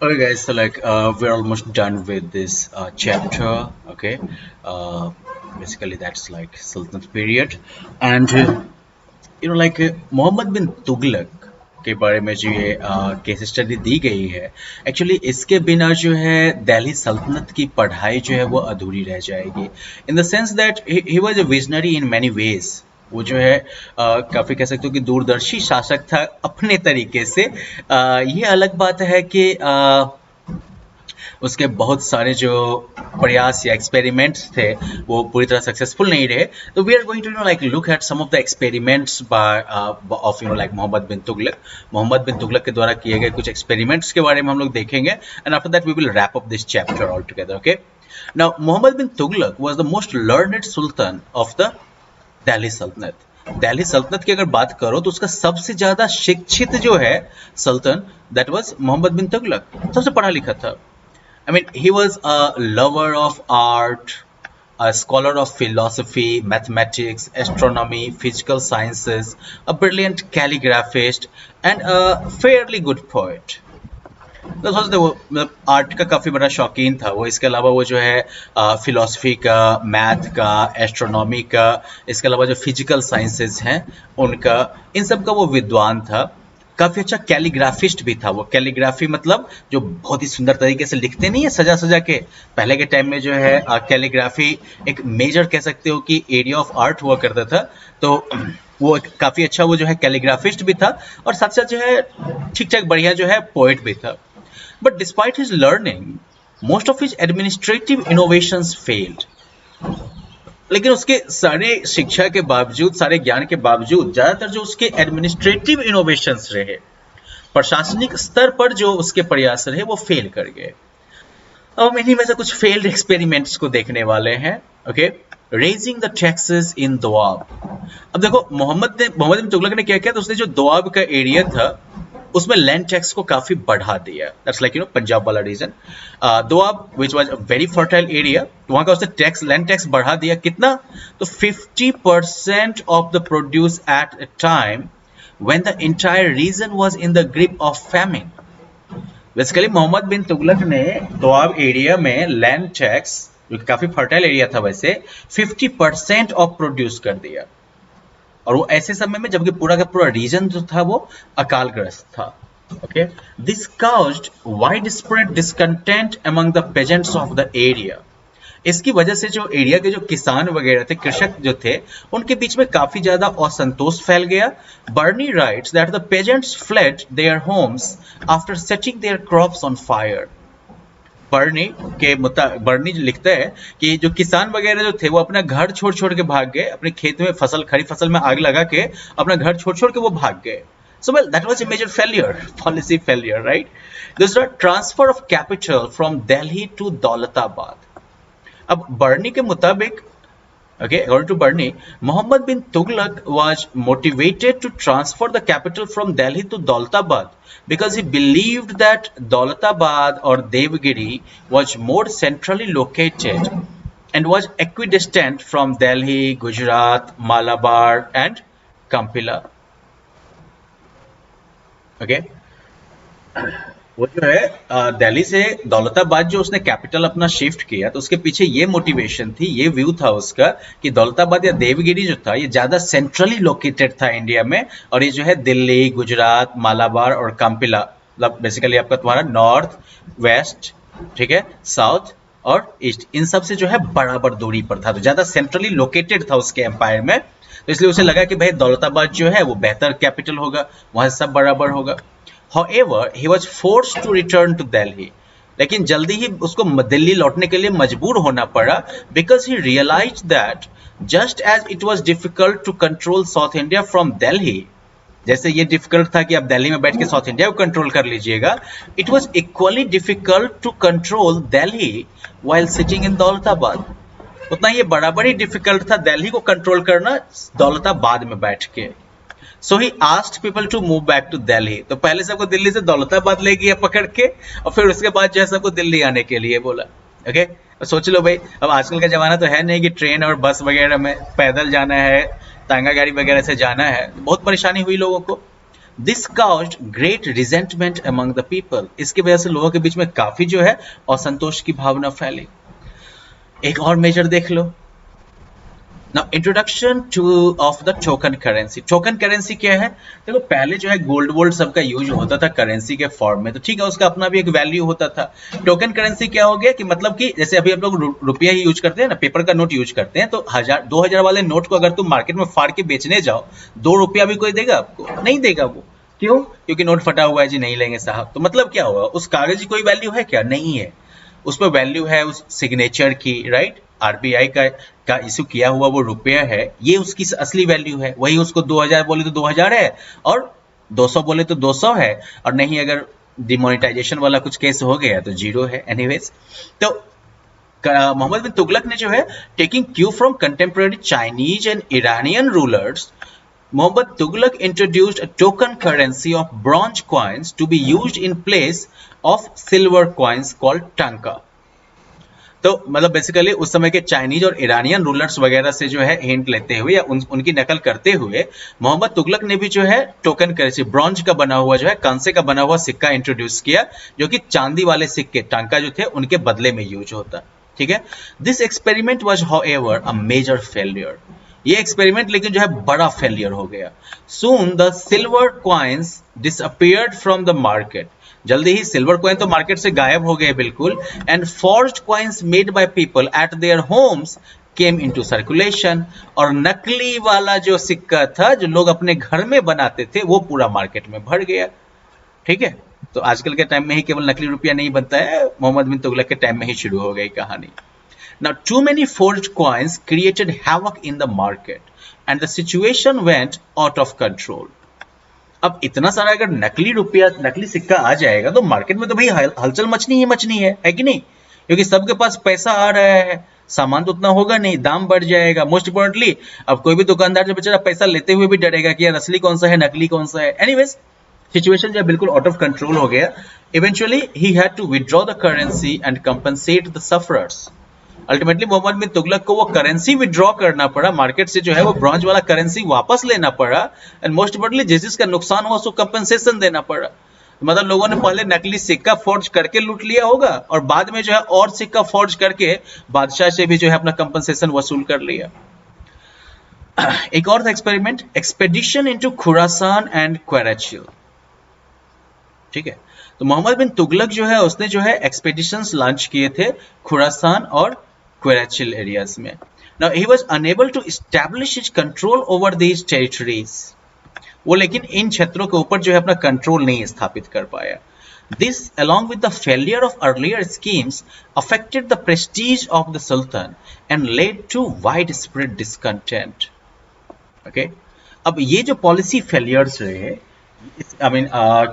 Okay, guys. So we're almost done with this chapter. Okay, uh, basically that's like Sultanate period, and Mohammad bin Tughlaq के बारे में जो ये case study दी गई है, एक्चुअली इसके बिना जो है दिल्ली सल्तनत की पढ़ाई जो है वो अधूरी रह जाएगी। In the sense that he was a visionary in many ways. वो जो है काफी कह सकते हो कि दूरदर्शी शासक था अपने तरीके से। ये अलग बात है कि उसके बहुत सारे जो प्रयास या एक्सपेरिमेंट्स थे वो पूरी तरह सक्सेसफुल नहीं रहे। तो we are going to like look at some of the experiments by of like Mohammad bin Tughlaq. Mohammad bin Tughlaq के द्वारा किए गए कुछ एक्सपेरिमेंट्स के बारे में हम लोग देखेंगे, and after that we will wrap up this chapter all together. Okay, now Mohammad bin Tughlaq was the most learned sultan of the Delhi सल्तनत। दिल्ली सल्तनत की अगर बात करो तो उसका सबसे ज्यादा शिक्षित जो है सल्तन, दैट वाज मोहम्मद बिन तुगलक, सबसे पढ़ा लिखा था। I mean, he was a lover of art, a scholar of philosophy, mathematics, astronomy, physical sciences, a brilliant calligraphist, and a fairly good poet. तो सोचते वो आर्ट का काफ़ी बड़ा शौकीन था वो। इसके अलावा वो जो है फिलोसफी का, मैथ का, एस्ट्रोनॉमी का, इसके अलावा जो फिजिकल साइंसेस हैं उनका, इन सब का वो विद्वान था। काफी अच्छा कैलीग्राफिस्ट भी था वो। कैलीग्राफी मतलब जो बहुत ही सुंदर तरीके से लिखते नहीं है सजा सजा के। पहले के टाइम में जो है कैलीग्राफी एक मेजर कह सकते हो कि एरिया ऑफ आर्ट हुआ करता था। तो वो काफी अच्छा वो जो है कैलीग्राफिस्ट भी था, और साथ साथ जो है ठीक ठाक बढ़िया जो है पोएट भी था। But despite his learning, most of his administrative innovations failed. लेकिन उसके सारे शिक्षा के बावजूद, सारे ज्ञान के बावजूद, ज्यादातर जो उसके एडमिनिस्ट्रेटिव इनोवेशंस रहे, प्रशासनिक स्तर पर जो उसके प्रयास रहे, वो फेल कर गए। अब हम इन्हीं में से कुछ फेल्ड एक्सपेरिमेंट्स को देखने वाले हैं। ओके, रेजिंग द टैक्सेस इन दोआब। अब देखो मोहम्मद बिन तुगलक ने क्या किया, तो उसने जो दोआब का एरिया था उसमें लैंड टैक्स को काफी बढ़ा दिया। दैट्स लाइक पंजाब वाला region. Doab which was a very fertile area, वहां का उसने लैंड टैक्स बढ़ा दिया। कितना? तो 50% of the produce at a time when the entire region was in the grip of famine. Basically Mohammad bin Tughlaq ने दोआब एरिया में लैंड टैक्स, जो काफी फर्टाइल एरिया था वैसे, 50% ऑफ प्रोड्यूस कर दिया। और वो ऐसे समय में जबकि पूरा का पूरा रीजन जो था वो अकालग्रस्त था। Okay, this caused wide spread discontent among the pageants of the area. इसकी वजह से जो एरिया के जो किसान वगैरह थे, कृषक जो थे, उनके बीच में काफी ज्यादा असंतोष फैल गया। Barani writes that the peasants fled their homes after setting their crops on fire. Barani लिखता है कि जो किसान वगैरह जो थे वो अपना घर छोड़ छोड़ के भाग गए, अपने खेत में खड़ी फसल में आग लगा के अपना घर छोड़ छोड़ के वो भाग गए। So well, that was a major failure, policy failure, right? This is a transfer of capital from Delhi to Daulatabad. अब बर्नी के मुताबिक, okay, according to Barney, Muhammad bin Tughlaq was motivated to transfer the capital from Delhi to Daulatabad because he believed that Daulatabad or Devgiri was more centrally located and was equidistant from Delhi, Gujarat, Malabar and Kampila. Okay. वो जो है दिल्ली से दौलताबाद जो उसने capital अपना shift किया, तो उसके पीछे ये मोटिवेशन थी, ये व्यू था उसका कि दौलताबाद या देवगिरी जो था ये ज्यादा सेंट्रली लोकेटेड था इंडिया में, और ये जो है दिल्ली, गुजरात, मालाबार और काम्पिला, मतलब बेसिकली आपका तुम्हारा नॉर्थ, वेस्ट, ठीक है, साउथ और ईस्ट, इन सब से जो है बराबर दूरी पर था, तो ज्यादा सेंट्रली लोकेटेड था उसके एम्पायर में। तो इसलिए उसे लगा कि भाई दौलताबाद जो है वो बेहतर कैपिटल होगा, वहां सब बराबर होगा। However, he was forced to return to Delhi. लेकिन जल्दी ही उसको दिल्ली लौटने के लिए मजबूर होना पड़ा, because he realized that just as it was difficult to control South India from Delhi, जैसे ये डिफिकल्ट था कि आप दिल्ली में बैठ के साउथ इंडिया को कंट्रोल कर लीजिएगा, it was equally difficult to control Delhi while sitting in Daulatabad. उतना ये बराबर ही डिफिकल्ट था दिल्ली को कंट्रोल करना दौलताबाद में बैठ के। So he asked people to move back to Delhi. तो पहले सबको दिल्ली से दौलताबाद ले गया पकड़ के, और फिर उसके बाद जो है सबको दिल्ली आने के लिए बोला। ओके, सोच लो भाई, अब आजकल का जमाना तो है नहीं कि ट्रेन और बस वगैरह में पैदल जाना है, तांगा गाड़ी वगैरह से जाना है, बहुत परेशानी हुई लोगों को। This caused great resentment among the people, इसकी वजह से लोगों के बीच में काफी जो है असंतोष की भावना फैली। एक और मेजर देख लो। Now introduction to of the token currency। Token currency क्या है? देखो पहले जो है गोल्ड वोल्ड सबका यूज होता था करेंसी के फॉर्म में, तो ठीक है उसका अपना भी एक वैल्यू होता था। टोकन करेंसी क्या हो गया कि मतलब कि जैसे अभी आप लोग रुपया ही यूज करते हैं ना, पेपर का नोट यूज करते हैं, तो 1000 वाले नोट को अगर तुम मार्केट में फाड़ के बेचने जाओ, 2 रुपया भी कोई देगा आपको? नहीं देगा वो। क्यों? क्योंकि नोट फटा हुआ है जी, नहीं लेंगे साहब। तो मतलब क्या हुआ, उस कागज की कोई वैल्यू है क्या? नहीं है। उस पर वैल्यू है उस सिग्नेचर की, राइट? आरबीआई का इशू किया हुआ वो रुपया है, ये उसकी असली वैल्यू है। वही उसको 2000 बोले तो 2000 है, और 200 बोले तो 200 है, और नहीं अगर डिमोनेटाइजेशन वाला कुछ केस हो गया तो 0 है। एनीवेज, तो मोहम्मद बिन तुगलक ने जो है taking Q from contemporary Chinese and Iranian rulers, Muhammad Tughlaq introduced a token currency of bronze coins to be used in place of silver coins called tanka। तो मतलब बेसिकली उस समय के चाइनीज और ईरानियन रूलर्स वगैरह से जो है हिंट लेते हुए या उनकी नकल करते हुए मोहम्मद तुगलक ने भी जो है टोकन करेंसी ब्रॉन्ज का बना हुआ जो है कांसे का बना हुआ सिक्का इंट्रोड्यूस किया, जो कि चांदी वाले सिक्के टांका जो थे उनके बदले में यूज होता। ठीक है, this experiment was however a major failure. ये एक्सपेरिमेंट लेकिन जो है बड़ा फेलियर हो गया। Soon the silver coins disappeared from the market, जल्दी ही सिल्वर कॉइन तो मार्केट से गायब हो गए बिल्कुल। And forged coins made by people at their homes came into circulation, और नकली वाला जो सिक्का था जो लोग अपने घर में बनाते थे वो पूरा मार्केट में भर गया। ठीक है, तो आजकल के टाइम में ही केवल नकली रुपया नहीं बनता है, मोहम्मद बिन तुगलक के टाइम में ही शुरू हो गई कहानी। Now, too many forged coins created havoc in the market, and the situation went out of control. अब इतना सारा अगर नकली रुपया नकली सिक्का आ जाएगा तो मार्केट में तो भाई हलचल मचनी है कि नहीं? क्योंकि सबके पास पैसा आ रहा है, सामान तो उतना होगा नहीं, दाम बढ़ जाएगा। मोस्ट इंपोर्टेंटली अब कोई भी दुकानदार जो बेचारा पैसा लेते हुए भी डरेगा कि यार असली कौन सा है नकली कौन सा है। एनीवेज, सिचुएशन जो बिल्कुल आउट ऑफ कंट्रोल हो गया। Eventually he had to withdraw the currency and compensate the sufferers. Ultimately Mohammad bin Tughlaq को वो करेंसी विड्रॉ करना पड़ा मार्केट से, जो है वो ब्रॉन्ज वाला करेंसी वापस लेना पड़ा, एंड मोस्ट इंपोर्टेंटली जिसका नुकसान हुआ उसको कंपनसेशन देना पड़ा। मतलब लोगों ने पहले नकली सिक्का फोर्ज करके लूट लिया होगा, और बाद में जो है और सिक्का फोर्ज करके बादशाह से भी जो है अपना कंपनसेशन वसूल कर लिया। एक और था experiment, expedition into Khorasan and Qarachil. ठीक है, तो मोहम्मद बिन तुगलक जो है उसने जो है एक्सपेडिशंस लॉन्च किए थे खुरासान और क्वेराचिल एरियाज में। Now he was unable to establish his control over these territories। वो लेकिन इन क्षेत्रों के ऊपर जो है अपना कंट्रोल नहीं स्थापित कर पाया। This, along with the failure of earlier schemes, affected the prestige of the Sultan and led to widespread discontent। Okay? अब ये जो पॉलिसी फेलियर्स रहे,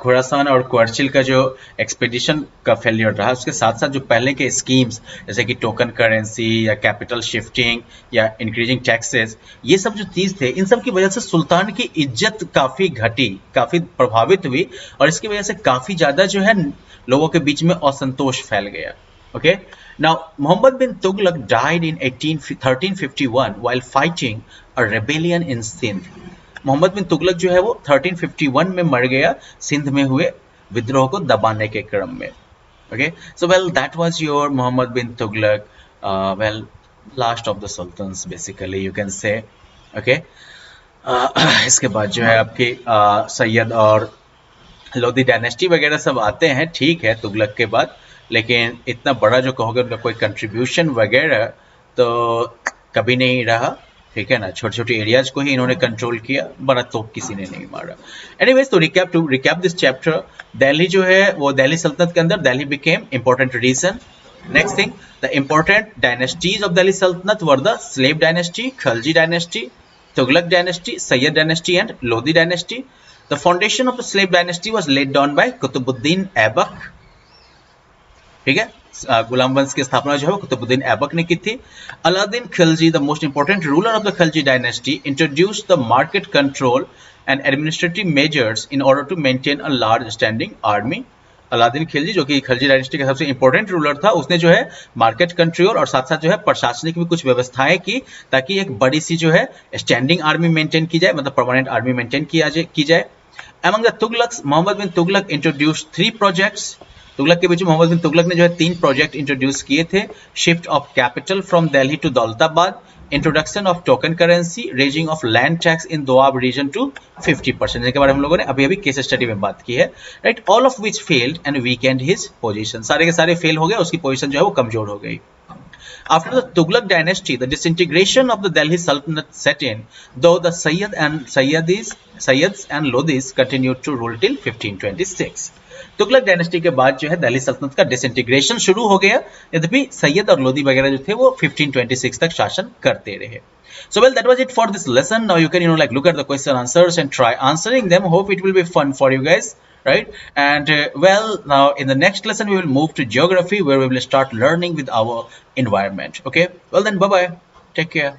खुरासान और क्वेराचिल का जो एक्सपेडिशन का फेलियर रहा, उसके साथ साथ जो पहले के स्कीम्स जैसे कि टोकन करेंसी या कैपिटल शिफ्टिंग या इंक्रीजिंग टैक्सेस, ये सब जो चीज थे, इन सब की वजह से सुल्तान की इज्जत काफी घटी, काफी प्रभावित हुई, और इसकी वजह से काफी ज्यादा जो है लोगों के बीच में असंतोष फैल गया। Okay, now Mohammad bin Tughlaq died in 1351 while fighting a rebellion in Sindh। Mohammad bin Tughlaq जो है वो 1351 में मर गया सिंध में हुए विद्रोह को दबाने के क्रम में। Okay, so well that was your Mohammad bin Tughlaq, well last of the sultans basically you can say. Okay, इसके बाद जो है आपकी सैयद और लोधी डायनेस्टी वगैरह सब आते हैं, ठीक है, तुगलक के बाद, लेकिन इतना बड़ा जो कहोगे उनका कोई कंट्रीब्यूशन वगैरह तो कभी नहीं रहा। ठीक है ना, छोटे छोटे एरियाज को ही इन्होंने कंट्रोल किया, बड़ा तोप किसी ने नहीं मारा। एनीवेज, तो रिकैप दिस चैप्टर, दिल्ली जो है वो दिल्ली सल्तनत के अंदर Delhi became important region. Next thing, the important dynasties of Delhi सल्तनत were the slave dynasty, Khalji dynasty, Tughlaq dynasty, Sayyid dynasty and Lodi dynasty. The foundation of the slave dynasty was laid down by Qutubuddin Aibak. ठीक है, गुलाम वंश की स्थापना जो है कुतुबुद्दीन ऐबक ने की थी। Alauddin Khilji, the most important ruler of the Khilji dynasty, introduced the market control and administrative measures in order to maintain a large standing army. Alauddin Khilji जो कि खिलजी डायनेस्टी का सबसे इंपॉर्टेंट रूलर था, उसने जो है मार्केट कंट्रोल और साथ साथ जो है प्रशासनिक भी कुछ व्यवस्थाएं की, ताकि एक बड़ी सी जो है स्टैंडिंग आर्मी मेंटेन की जाए, मतलब परमानेंट आर्मी मेंटेन की जाए। Among the Tughlaqs, Muhammad bin Tughlaq introduced 3 projects. Tughlaq के बीच में मोहम्मद बिन तुगलक ने जो है 3 प्रोजेक्ट इंट्रोड्यूस किए थे. Shift of capital from Delhi to Daulatabad, introduction of token currency, raising of land tax in Doab region to 50%, जिसके बारे में हम लोगों ने अभी अभी केस स्टडी में बात की है, right. All of which failed and weekend his position, सारे के सारे फेल हो गए, उसकी पोजीशन जो है वो कमजोर हो गई. After the Tughlaq dynasty, the disintegration of the Delhi Sultanate set in, though the Sayyids and Lodhis continued to rule till 1526. Tughlaq dynasty के बाद जो है दिल्ली सल्तनत का डिसइंटीग्रेशन शुरू हो गया, यद्यपि सैयद और लोधी वगैरह जो थे वो 1526 तक शासन करते रहे. So well, that was it for this lesson. Now you can look at the question answers and try answering them. Hope it will be fun for you guys, right? And well, now in the next lesson we will move to geography, where we will start learning with our environment. Okay, well then, bye bye, take care.